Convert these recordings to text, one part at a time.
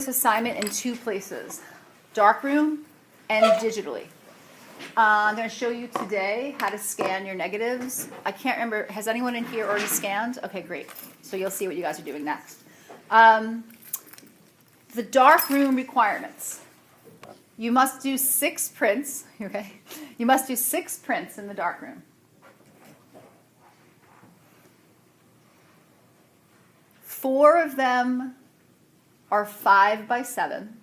assignment in two places, darkroom and digitally. I'm going to show you today how to scan your negatives. I can't remember, has anyone in here already scanned? Okay, great. So you'll see what you guys are doing next. The darkroom requirements. You must do 6 prints, okay? You must do 6 prints in the darkroom. 4 of them are 5 by 7.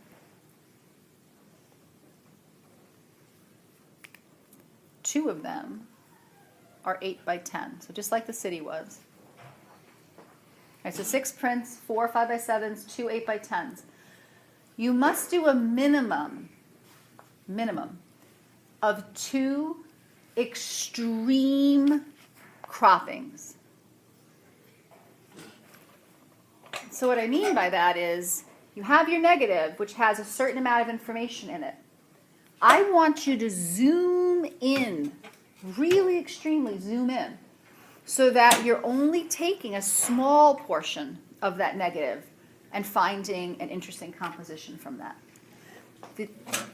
2 of them are 8 by 10, so just like the city was. All right, so 6 prints, 4 5 by 7s, 2 8 by 10s. You must do a minimum of 2 extreme croppings. So what I mean by that is you have your negative, which has a certain amount of information in it. I want you to zoom in, really extremely zoom in, so that you're only taking a small portion of that negative and finding an interesting composition from that.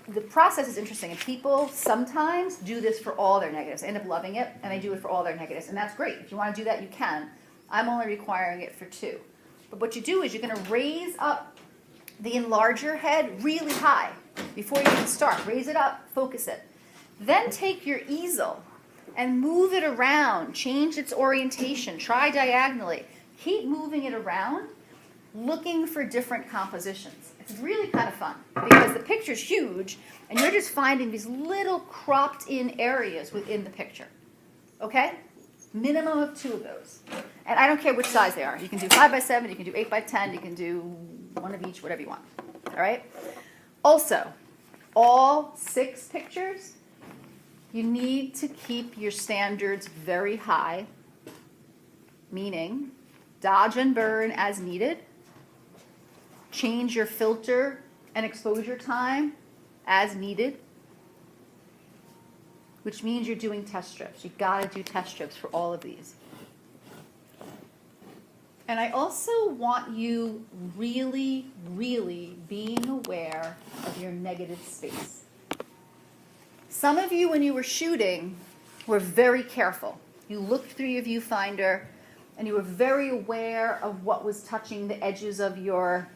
The process is interesting, and people sometimes do this for all their negatives. They end up loving it, and they do it for all their negatives, and that's great. If you want to do that, you can. I'm only requiring it for 2. But what you do is you're going to raise up the enlarger head really high before you even start. Raise it up, focus it. Then take your easel and move it around, change its orientation, try diagonally. Keep moving it around, looking for different compositions. It's really kind of fun because the picture's huge and you're just finding these little cropped in areas within the picture. Okay? Minimum of 2 of those. And I don't care which size they are. You can do 5 by 7, you can do 8 by 10, you can do 1 of each, whatever you want. All right? Also, all 6 pictures, you need to keep your standards very high, meaning dodge and burn as needed, change your filter and exposure time as needed, which means you're doing test strips. You've got to do test strips for all of these. And I also want you really, really being aware of your negative space. Some of you, when you were shooting, were very careful. You looked through your viewfinder, and you were very aware of what was touching the edges of your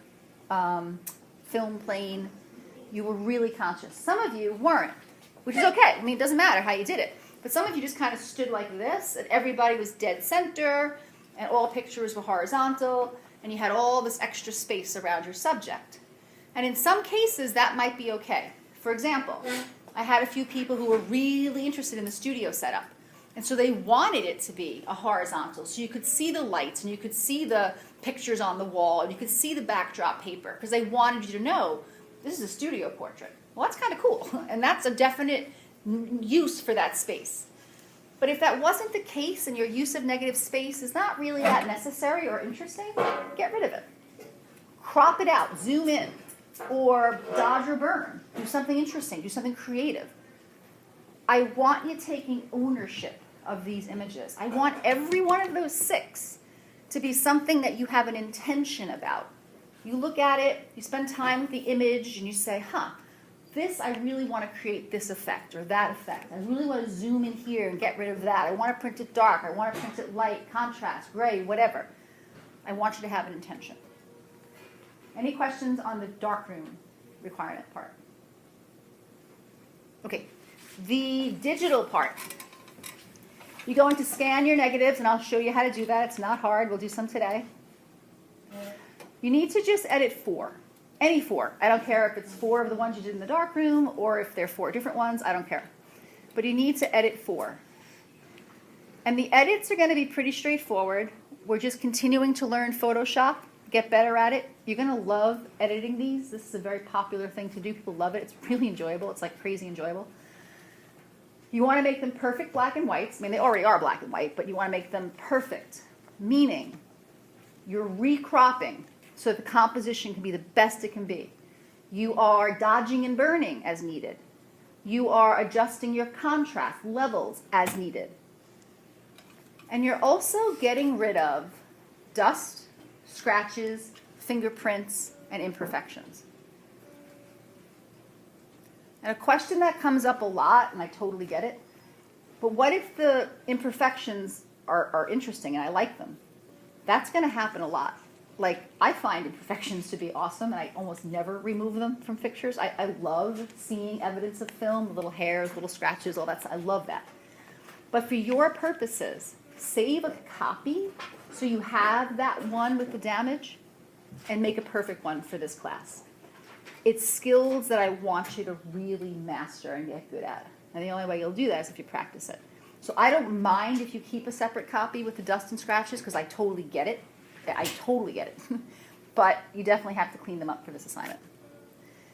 film plane. You were really conscious. Some of you weren't, which is okay. I mean, it doesn't matter how you did it. But some of you just kind of stood like this, and everybody was dead center, and all pictures were horizontal, and you had all this extra space around your subject. And in some cases, that might be okay. For example, I had a few people who were really interested in the studio setup. And so they wanted it to be a horizontal, so you could see the lights, and you could see the pictures on the wall, and you could see the backdrop paper, because they wanted you to know, this is a studio portrait. Well, that's kind of cool, and that's a definite use for that space. But if that wasn't the case and your use of negative space is not really that necessary or interesting, get rid of it. Crop it out, zoom in, or dodge or burn. Do something interesting, do something creative. I want you taking ownership of these images. I want every one of those 6 to be something that you have an intention about. You look at it, you spend time with the image, and you say, this, I really want to create this effect or that effect. I really want to zoom in here and get rid of that. I want to print it dark. I want to print it light, contrast, gray, whatever. I want you to have an intention. Any questions on the darkroom requirement part? Okay, the digital part. You're going to scan your negatives, and I'll show you how to do that. It's not hard. We'll do some today. You need to just edit 4. Any 4. I don't care if it's 4 of the ones you did in the darkroom or if they're 4 different ones. I don't care. But you need to edit 4. And the edits are going to be pretty straightforward. We're just continuing to learn Photoshop, get better at it. You're going to love editing these. This is a very popular thing to do. People love it. It's really enjoyable. It's like crazy enjoyable. You want to make them perfect black and whites. I mean, they already are black and white, but you want to make them perfect, meaning you're recropping so that the composition can be the best it can be. You are dodging and burning as needed. You are adjusting your contrast levels as needed. And you're also getting rid of dust, scratches, fingerprints, and imperfections. And a question that comes up a lot, and I totally get it, but what if the imperfections are interesting and I like them? That's going to happen a lot. Like, I find imperfections to be awesome, and I almost never remove them from pictures. I love seeing evidence of film, little hairs, little scratches, all that. I love that. But for your purposes, save a copy so you have that one with the damage and make a perfect one for this class. It's skills that I want you to really master and get good at. And the only way you'll do that is if you practice it. So I don't mind if you keep a separate copy with the dust and scratches, because I totally get it. I totally get it. But you definitely have to clean them up for this assignment.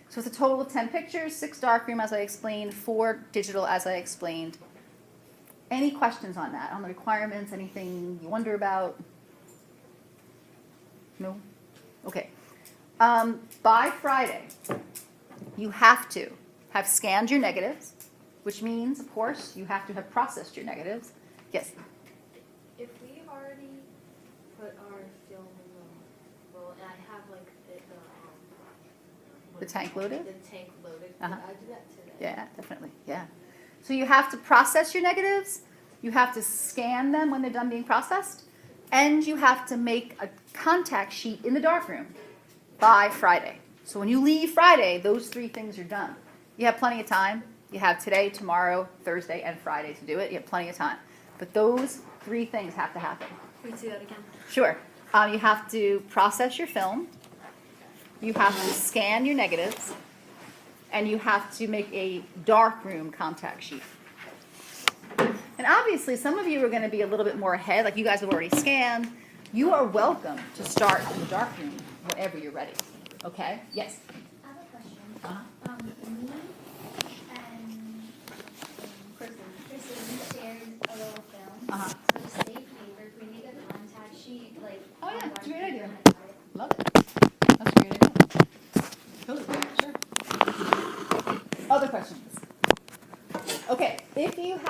So it's a total of 10 pictures, 6 darkroom as I explained, 4 digital as I explained. Any questions on that, on the requirements, anything you wonder about? No? Okay. By Friday, you have to have scanned your negatives, which means, of course, you have to have processed your negatives. Yes? If we already put our film in the roll, and I have like The tank loaded? The tank loaded. Uh-huh. Could I do that today? Yeah, definitely. Yeah. So you have to process your negatives, you have to scan them when they're done being processed, and you have to make a contact sheet in the darkroom by Friday. So when you leave Friday, those 3 things are done. You have plenty of time. You have today, tomorrow, Thursday, and Friday to do it. You have plenty of time. But those 3 things have to happen. Can we do that again? Sure. You have to process your film. You have to scan your negatives. And you have to make a darkroom contact sheet. And obviously, some of you are going to be a little bit more ahead, like you guys have already scanned. You are welcome to start in the darkroom whenever you're ready. Okay? Yes? I have a question. Uh-huh. Me and Kristen shared a little film. Uh-huh. So to save paper, can we make a contact sheet? Like, Oh, yeah, on that's a great our idea. paper and cut it? Love it. That's a great idea. Totally. Sure. Other questions? Okay. If you have